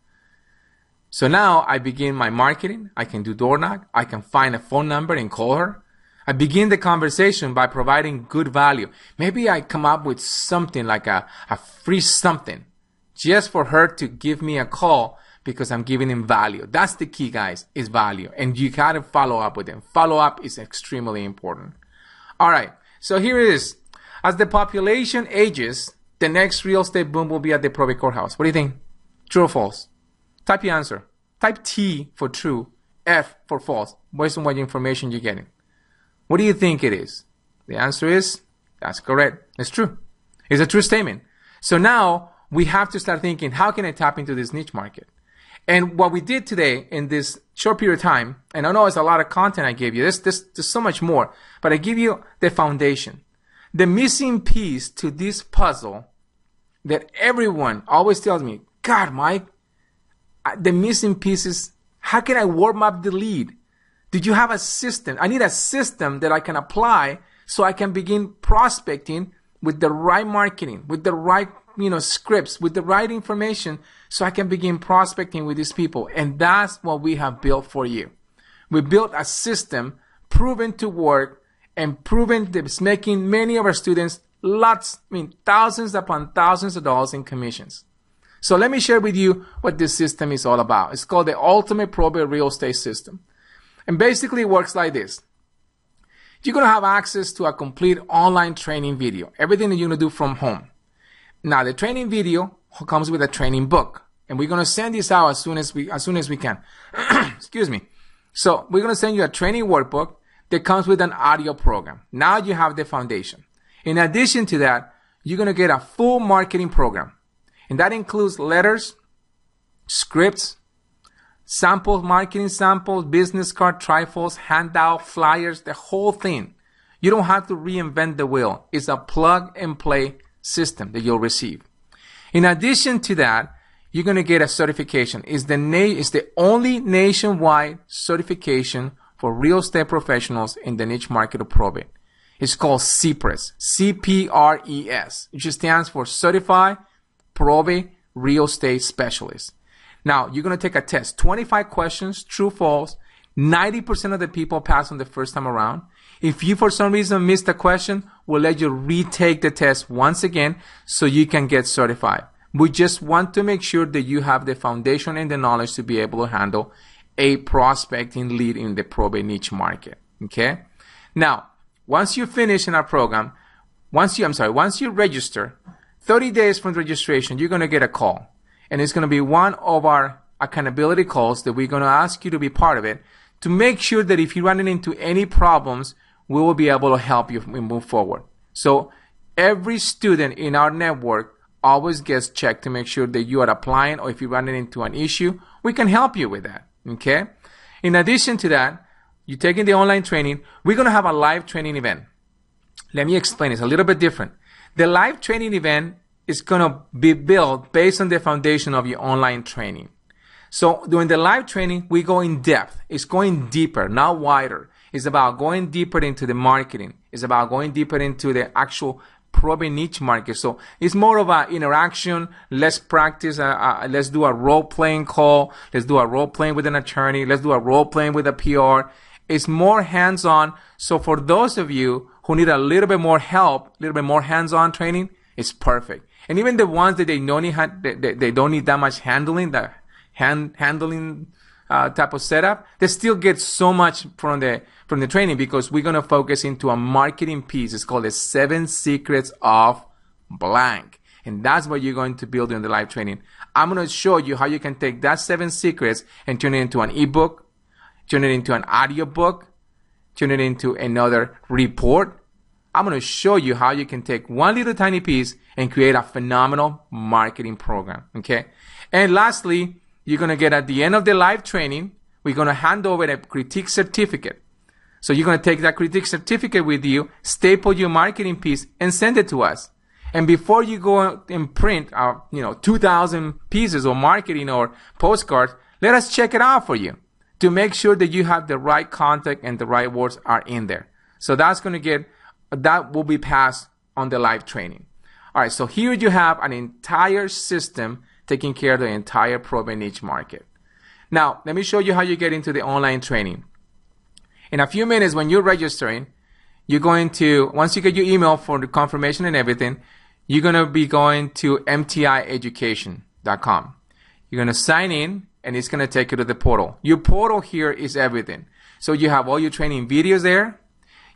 So now I begin my marketing. I can do door knock. I can find a phone number and call her. I begin the conversation by providing good value. Maybe I come up with something like a free something just for her to give me a call because I'm giving him value. That's the key, guys, is value. And you got to follow up with them. Follow up is extremely important. All right. So here it is. As the population ages, the next real estate boom will be at the probate courthouse. What do you think? True or false? Type your answer. Type T for true, F for false, based on what information you're getting. What do you think it is? The answer is, that's correct. It's true. It's a true statement. So now we have to start thinking, how can I tap into this niche market? And what we did today in this short period of time, and I know it's a lot of content I gave you, there's so much more, but I give you the foundation. The missing piece to this puzzle that everyone always tells me, God, Mike, the missing piece is, how can I warm up the lead? Did you have a system? I need a system that I can apply so I can begin prospecting with the right marketing, with the right, scripts, with the right information so I can begin prospecting with these people. And that's what we have built for you. We built a system proven to work and proven that it's making many of our students thousands upon thousands of dollars in commissions. So let me share with you what this system is all about. It's called the Ultimate Probate Real Estate System. And basically it works like this. You're going to have access to a complete online training video. Everything that you're going to do from home. Now the training video comes with a training book. And we're going to send this out as soon as we can. Excuse me. So we're going to send you a training workbook that comes with an audio program. Now you have the foundation. In addition to that, you're going to get a full marketing program. And that includes letters, scripts, samples, marketing samples, business card, trifles, handout, flyers, the whole thing. You don't have to reinvent the wheel. It's a plug and play system that you'll receive. In addition to that, you're going to get a certification. It's the only nationwide certification for real estate professionals in the niche market of probate. It's called CPRES, C-P-R-E-S, which stands for Certified Probate Real Estate Specialist. Now, you're going to take a test, 25 questions, true, false. 90% of the people pass on the first time around. If you, for some reason, missed a question, we'll let you retake the test once again so you can get certified. We just want to make sure that you have the foundation and the knowledge to be able to handle a prospecting lead in the probate niche market. Okay? Now, once you finish in our program, once you register, 30 days from registration, you're going to get a call. And it's going to be one of our accountability calls that we're going to ask you to be part of it to make sure that if you're running into any problems, we will be able to help you move forward. So every student in our network always gets checked to make sure that you are applying, or if you're running into an issue, we can help you with that. Okay? In addition to that, you're taking the online training. We're going to have a live training event. Let me explain. It's a little bit different. The live training event is going to be built based on the foundation of your online training. So during the live training, we go in depth. It's going deeper, not wider. It's about going deeper into the marketing. It's about going deeper into the actual probate niche market. So it's more of an interaction. Let's practice. Let's do a role-playing call. Let's do a role-playing with an attorney. Let's do a role-playing with a PR. It's more hands-on. So for those of you who need a little bit more help, a little bit more hands-on training, it's perfect. And even the ones that they don't need that much handling, the handling type of setup, they still get so much from the training because we're going to focus into a marketing piece. It's called the 7 Secrets of Blank. And that's what you're going to build in the live training. I'm going to show you how you can take that 7 secrets and turn it into an ebook, turn it into an audio book, turn it into another report. I'm going to show you how you can take one little tiny piece and create a phenomenal marketing program. Okay. And lastly, you're going to get at the end of the live training, we're going to hand over a critique certificate. So you're going to take that critique certificate with you, staple your marketing piece, and send it to us. And before you go and print 2,000 pieces of marketing or postcards, let us check it out for you to make sure that you have the right content and the right words are in there. So that will be passed on the live training. All right, so here you have an entire system taking care of the entire probate niche market. Now, let me show you how you get into the online training. In a few minutes, when you're registering, you're going to, once you get your email for the confirmation and everything, you're going to be going to mtieducation.com. You're going to sign in, and it's going to take you to the portal. Your portal here is everything. So you have all your training videos there.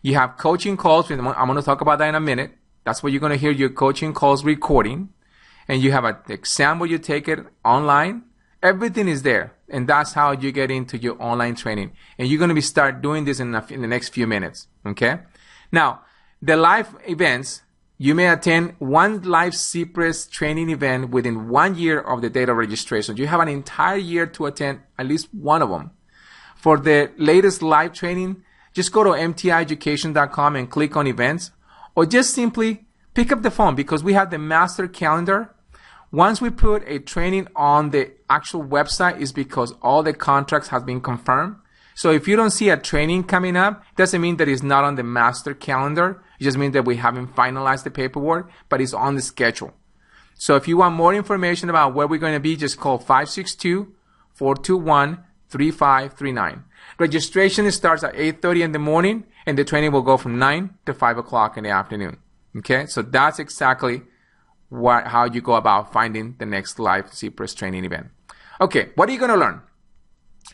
You have coaching calls. I'm going to talk about that in a minute. That's where you're going to hear your coaching calls recording. And you have an exam where you take it online. Everything is there. And that's how you get into your online training. And you're going to start doing this in the next few minutes. Okay? Now, the live events, you may attend one live CPRES training event within 1 year of the date of registration. You have an entire year to attend at least one of them. For the latest live training, just go to mtieducation.com and click on events, or just simply pick up the phone because we have the master calendar. Once we put a training on the actual website, is because all the contracts have been confirmed. So if you don't see a training coming up, it doesn't mean that it's not on the master calendar. It just means that we haven't finalized the paperwork, but it's on the schedule. So if you want more information about where we're going to be, just call 562-421-3539. Registration starts at 8:30 in the morning, and the training will go from 9 to 5 o'clock in the afternoon. Okay, so that's exactly how you go about finding the next live CPRES training event. Okay, what are you going to learn?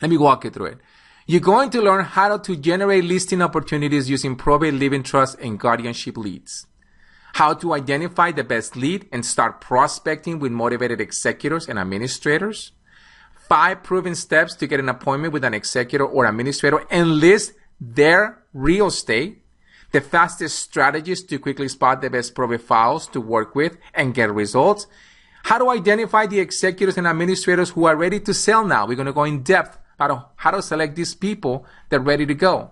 Let me walk you through it. You're going to learn how to generate listing opportunities using probate, living trust, and guardianship leads. How to identify the best lead and start prospecting with motivated executors and administrators. 5 proven steps to get an appointment with an executor or administrator and list their real estate, the fastest strategies to quickly spot the best probate files to work with and get results, how to identify the executors and administrators who are ready to sell now. We're going to go in depth about how to select these people that are ready to go.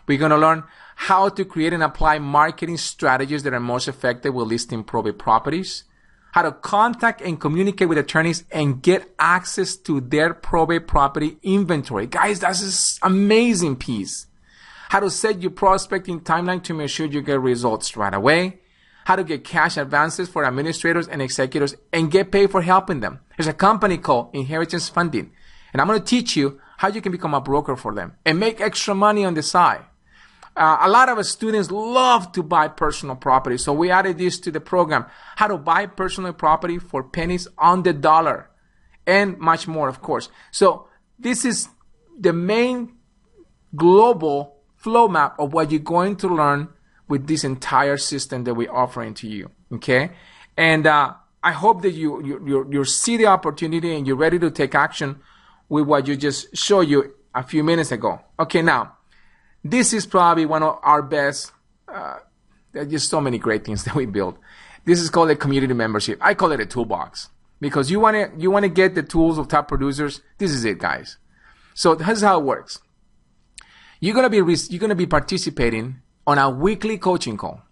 We're going to learn how to create and apply marketing strategies that are most effective with listing probate properties, how to contact and communicate with attorneys and get access to their probate property inventory. Guys, that's an amazing piece. How to set your prospecting timeline to make sure you get results right away. How to get cash advances for administrators and executors and get paid for helping them. There's a company called Inheritance Funding, and I'm going to teach you how you can become a broker for them and make extra money on the side. A lot of students love to buy personal property, so we added this to the program, how to buy personal property for pennies on the dollar, and much more, of course. So this is the main global flow map of what you're going to learn with this entire system that we're offering to you, okay? And I hope that you see the opportunity and you're ready to take action with what you just showed you a few minutes ago. Okay, now, this is probably one of our best, there's just so many great things that we build. This is called a community membership. I call it a toolbox because you want to get the tools of top producers. This is it, guys. So this is how it works. You're going to be participating on a weekly coaching call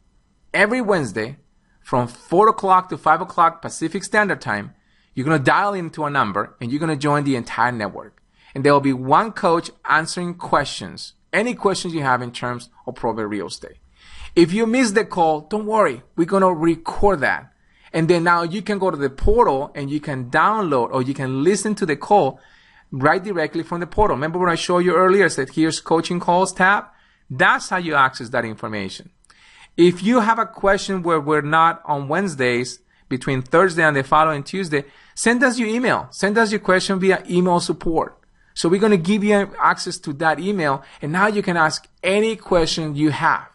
every Wednesday from 4 o'clock to 5 o'clock Pacific Standard Time. You're going to dial into a number and you're going to join the entire network. And there will be one coach answering questions, any questions you have in terms of probate real estate. If you miss the call, don't worry. We're going to record that. And then now you can go to the portal and you can download or you can listen to the call right directly from the portal. Remember what I showed you earlier? I said, here's coaching calls tab. That's how you access that information. If you have a question where we're not on Wednesdays, between Thursday and the following Tuesday, send us your email. Send us your question via email support. So we're going to give you access to that email, and now you can ask any question you have.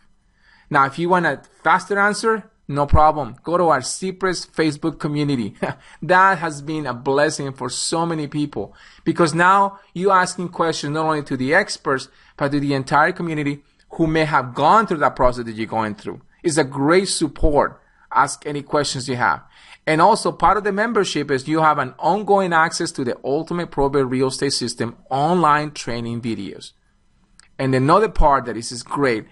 Now, if you want a faster answer, no problem. Go to our CPRES Facebook community. That has been a blessing for so many people because now you're asking questions not only to the experts, but to the entire community who may have gone through that process that you're going through. It's a great support. Ask any questions you have. And also part of the membership is you have an ongoing access to the Ultimate Probate Real Estate System online training videos. And another part that is great,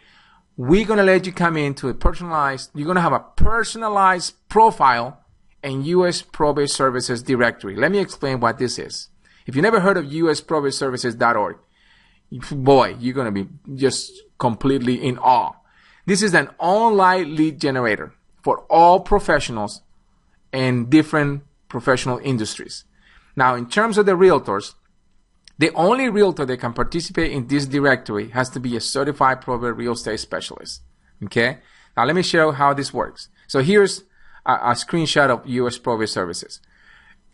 we're going to let you come into a personalized, you're going to have a personalized profile and U.S. Probate Services directory. Let me explain what this is. If you never heard of usprobateservices.org, boy, you're going to be just completely in awe. This is an online lead generator for all professionals and different professional industries. Now, in terms of the realtors, the only realtor that can participate in this directory has to be a certified probate real estate specialist. Okay? Now, let me show how this works. So here's a screenshot of U.S. Probate Services.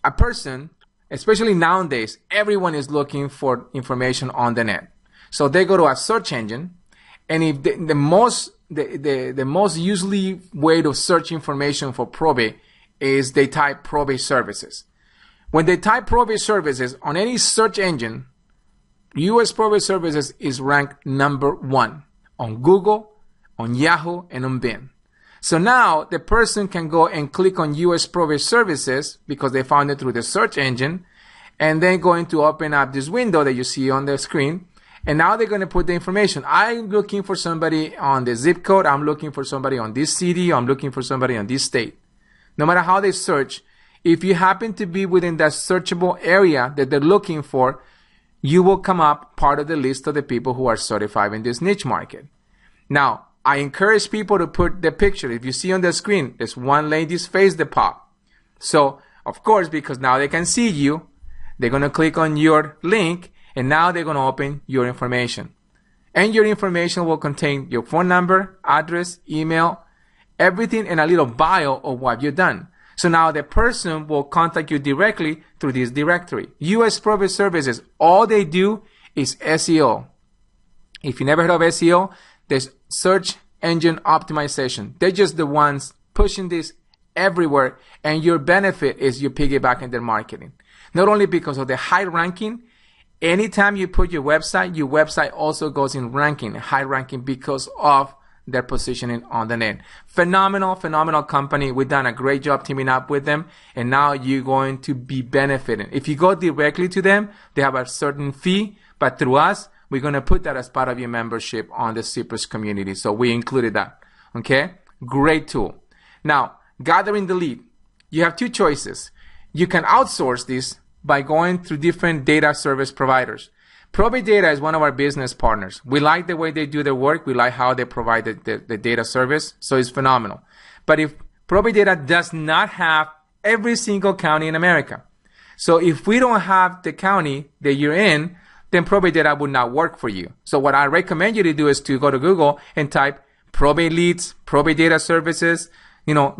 A person, especially nowadays, everyone is looking for information on the net. So they go to a search engine, and if the most usually way to search information for probate is they type probate services. When they type probate services on any search engine, U.S. Probate Services is ranked #1 on Google, on Yahoo, and on Bing. So now the person can go and click on U.S. Probate Services because they found it through the search engine, and then going to open up this window that you see on the screen. And now they're going to put the information. I'm looking for somebody on the zip code. I'm looking for somebody on this city. I'm looking for somebody on this state. No matter how they search, if you happen to be within that searchable area that they're looking for, you will come up part of the list of the people who are certified in this niche market. Now, I encourage people to put the picture. If you see on the screen, there's one lady's face that popped. So, of course, because now they can see you, they're going to click on your link, and now they're going to open your information. And your information will contain your phone number, address, email, everything, and a little bio of what you've done. So now the person will contact you directly through this directory. U.S. Probate Services, all they do is SEO. If you never heard of SEO, there's search engine optimization. They're just the ones pushing this everywhere, and your benefit is you piggyback in their marketing. Not only because of the high ranking, anytime you put your website also goes in ranking, high ranking, because of their positioning on the net. Phenomenal company. We've done a great job teaming up with them, and now you're going to be benefiting. If you go directly to them, they have a certain fee, but through us, we're going to put that as part of your membership on the CPRES community. So we included that. Okay? Great tool. Now, gathering the lead. You have two choices. You can outsource this by going through different data service providers. Probate Data is one of our business partners. We like the way they do their work. We like how they provide the data service. So it's phenomenal. But if Probate Data does not have every single county in America, so if we don't have the county that you're in, then Probate Data would not work for you. So what I recommend you to do is to go to Google and type probate leads, probate data services.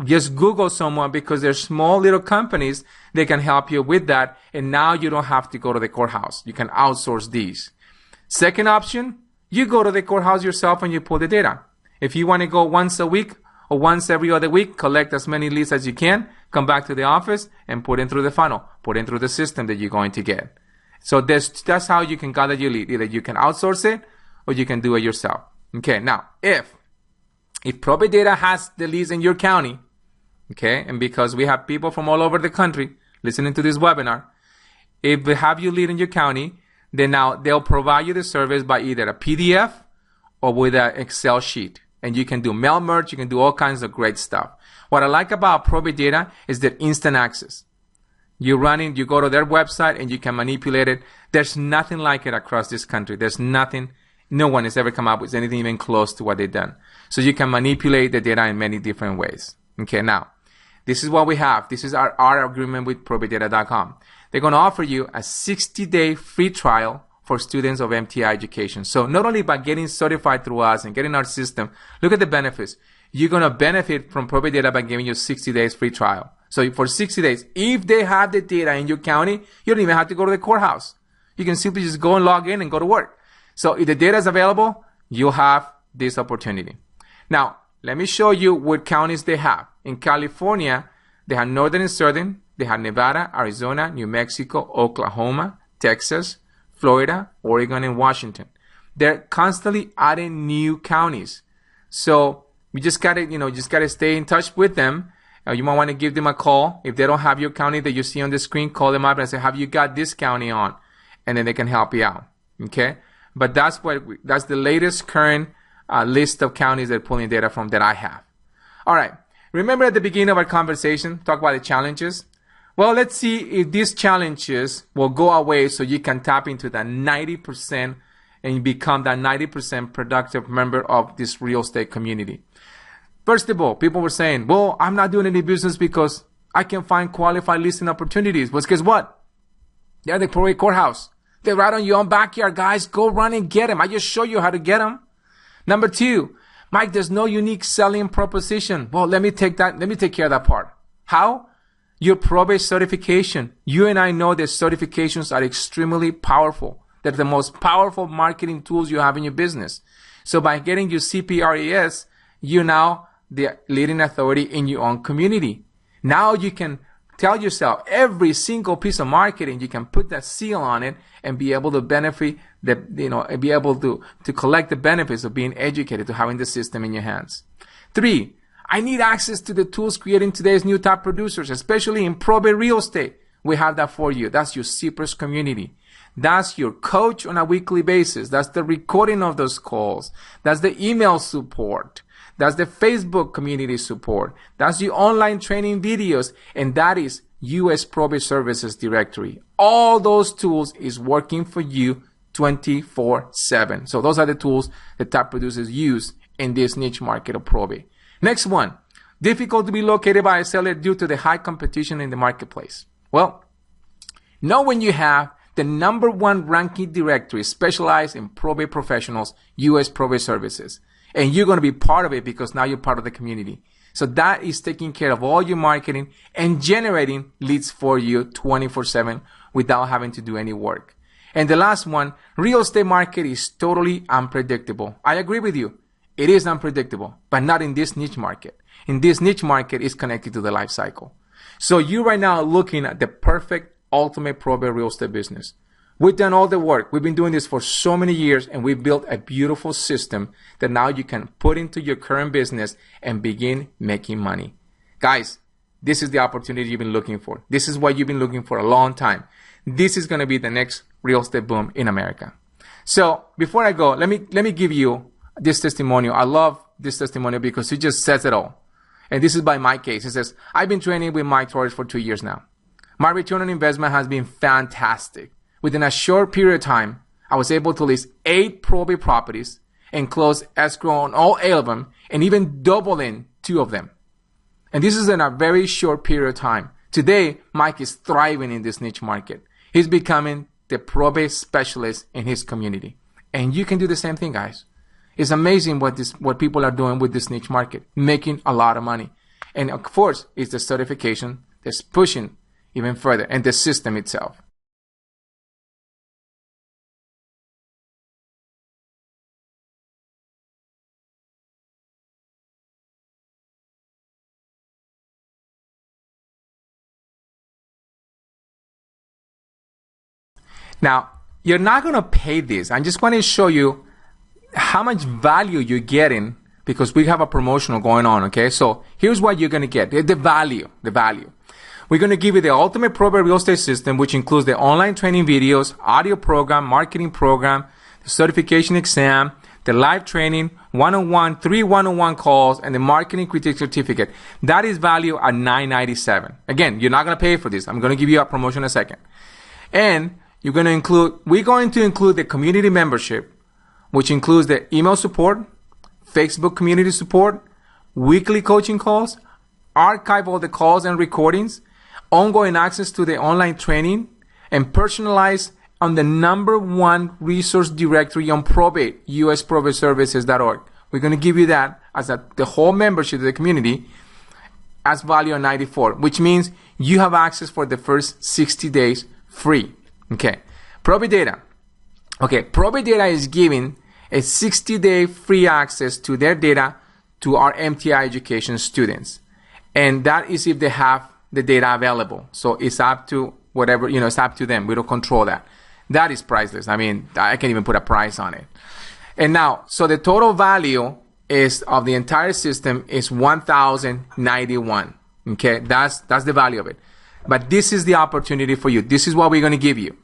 Just Google someone, because there's small little companies that can help you with that. And now you don't have to go to the courthouse. You can outsource these. Second option, you go to the courthouse yourself and you pull the data. If you want to go once a week or once every other week, collect as many leads as you can, come back to the office and put in through the funnel, put in through the system that you're going to get. So that's how you can gather your lead. Either you can outsource it or you can do it yourself. Okay, now if Probate Data has the leads in your county, okay, and because we have people from all over the country listening to this webinar, if they have you lead in your county, then now they'll provide you the service by either a PDF or with an Excel sheet. And you can do mail merge, you can do all kinds of great stuff. What I like about Probate Data is that instant access. You go to their website and you can manipulate it. There's nothing like it across this country. There's nothing. No one has ever come up with anything even close to what they've done. So you can manipulate the data in many different ways. Okay, now, this is what we have. This is our agreement with ProbateData.com. They're going to offer you a 60-day free trial for students of MTI education. So not only by getting certified through us and getting our system, look at the benefits. You're going to benefit from Probate Data by giving you 60 days free trial. So for 60 days, if they have the data in your county, you don't even have to go to the courthouse. You can simply just go and log in and go to work. So if the data is available, you'll have this opportunity. Now, let me show you what counties they have. In California, they have Northern and Southern. They have Nevada, Arizona, New Mexico, Oklahoma, Texas, Florida, Oregon, and Washington. They're constantly adding new counties. So you just gotta stay in touch with them. You might want to give them a call. If they don't have your county that you see on the screen, call them up and say, have you got this county on? And then they can help you out. Okay? But that's the latest current list of counties that are pulling data from that I have. All right. Remember at the beginning of our conversation, talk about the challenges. Well, let's see if these challenges will go away so you can tap into that 90% and become that 90% productive member of this real estate community. First of all, people were saying, well, I'm not doing any business because I can find qualified listing opportunities. Well, guess what? They're the probate courthouse. They're right on your own backyard, guys. Go run and get them. I just show you how to get them. Number two, Mike, there's no unique selling proposition. Well, let me take care of that part. How? Your probate certification. You and I know that certifications are extremely powerful. They're the most powerful marketing tools you have in your business. So by getting your CPRES, you're now the leading authority in your own community. Now you can tell yourself every single piece of marketing, you can put that seal on it and be able to benefit and be able to collect the benefits of being educated, to having the system in your hands. 3, I need access to the tools creating today's new top producers, especially in probate real estate. We have that for you. That's your CPRES community. That's your coach on a weekly basis. That's the recording of those calls. That's the email support. That's the Facebook community support. That's the online training videos. And that is US Probate Services Directory. All those tools is working for you 24/7. So those are the tools that top producers use in this niche market of probate. Next one, difficult to be located by a seller due to the high competition in the marketplace. Well, know when you have the #1 ranking directory specialized in probate professionals, US Probate Services. And you're going to be part of it because now you're part of the community. So that is taking care of all your marketing and generating leads for you 24/7 without having to do any work. And the last one, real estate market is totally unpredictable. I agree with you. It is unpredictable, but not in this niche market. in this niche market is connected to the life cycle. So you right now are looking at the perfect ultimate probate real estate business. We've done all the work. We've been doing this for so many years, and we've built a beautiful system that now you can put into your current business and begin making money. Guys, this is the opportunity you've been looking for. This is what you've been looking for a long time. This is going to be the next real estate boom in America. So before I go, let me give you this testimonial. I love this testimonial because it just says it all. And this is by my case. It says, I've been training with Mike Torres for 2 years now. My return on investment has been fantastic. Within a short period of time, I was able to list 8 probate properties and close escrow on all 8 of them, and even double in 2 of them. And this is in a very short period of time. Today, Mike is thriving in this niche market. He's becoming the probate specialist in his community. And you can do the same thing, guys. It's amazing what people are doing with this niche market, making a lot of money. And of course, it's the certification that's pushing even further, and the system itself. Now, you're not going to pay this. I just want to show you how much value you're getting because we have a promotional going on, okay? So here's what you're going to get, the value. We're going to give you the ultimate probate real estate system, which includes the online training videos, audio program, marketing program, the certification exam, the live training, 3 one-on-one calls, and the marketing critique certificate. That is valued at $997. Again, you're not going to pay for this. I'm going to give you a promotion in a second. And we're going to include the community membership, which includes the email support, Facebook community support, weekly coaching calls, archive all the calls and recordings, ongoing access to the online training, and personalized on the #1 resource directory on probate, usprobateservices.org. We're going to give you that as the whole membership of the community as value at $94, which means you have access for the first 60 days free. Okay, probate data. Okay, probate data is giving a 60-day free access to their data to our MTI education students. And that is if they have the data available. So it's up to whatever, it's up to them. We don't control that. That is priceless. I mean, I can't even put a price on it. And now, so the total value is of the entire system is $1,091. Okay, that's the value of it. But this is the opportunity for you. This is what we're going to give you.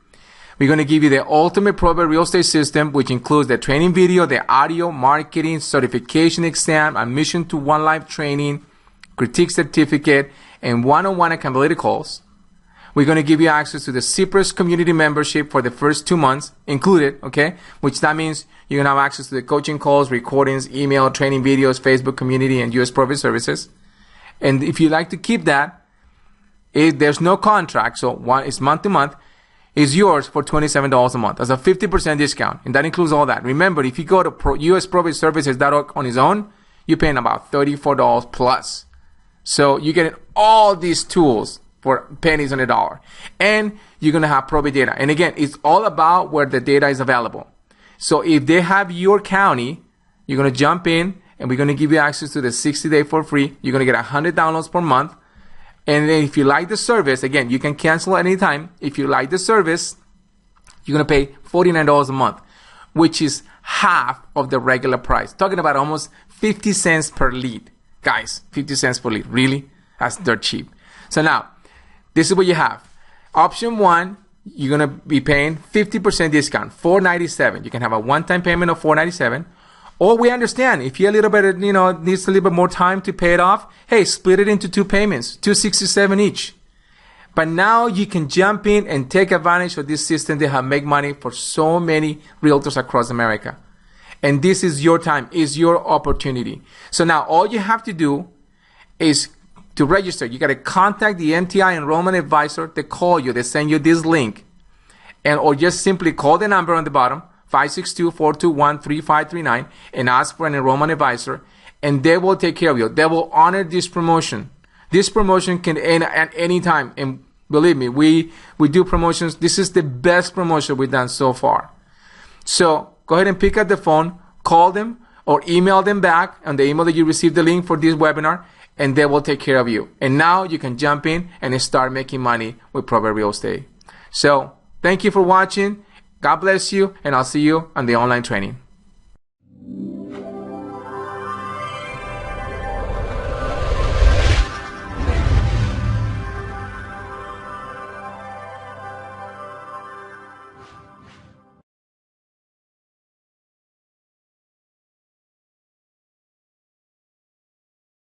We're going to give you the ultimate probate real estate system, which includes the training video, the audio, marketing, certification exam, admission to one live training, critique certificate, and one-on-one accountability calls. We're going to give you access to the CPRES community membership for the first 2 months included, okay? Which that means you're going to have access to the coaching calls, recordings, email, training videos, Facebook community, and US Probate Services. And if you'd like to keep that, there's no contract, so it's month to month, is yours for $27 a month as a 50% discount, and that includes all that. Remember, if you go to usprobateservices.org on its own, you're paying about $34 plus. So you're getting all these tools for pennies on the dollar, and you're going to have probate data. And again, it's all about where the data is available. So if they have your county, you're going to jump in, and we're going to give you access to the 60-day for free. You're going to get 100 downloads per month. And then if you like the service, again, you can cancel at any time. If you like the service, you're going to pay $49 a month, which is half of the regular price. Talking about almost 50 cents per lead. Guys, 50 cents per lead. Really? That's dirt cheap. So now, this is what you have. Option 1, you're going to be paying 50% discount, $497. You can have a one-time payment of $497. Or we understand if you're a little bit, needs a little bit more time to pay it off, hey, split it into 2 payments, $267 each. But now you can jump in and take advantage of this system that have make money for so many realtors across America. And this is your time, is your opportunity. So now all you have to do is to register. You got to contact the MTI enrollment advisor. They call you, they send you this link, or just simply call the number on the bottom, 562-421-3539, and ask for an enrollment advisor, and they will take care of you. They will honor this promotion. This promotion can end at any time, and believe me, we do promotions. This is the best promotion we've done so far. So go ahead and pick up the phone, call them, or email them back on the email that you received the link for this webinar, and they will take care of you. And now you can jump in and start making money with Probate Real Estate. So thank you for watching. God bless you, and I'll see you on the online training.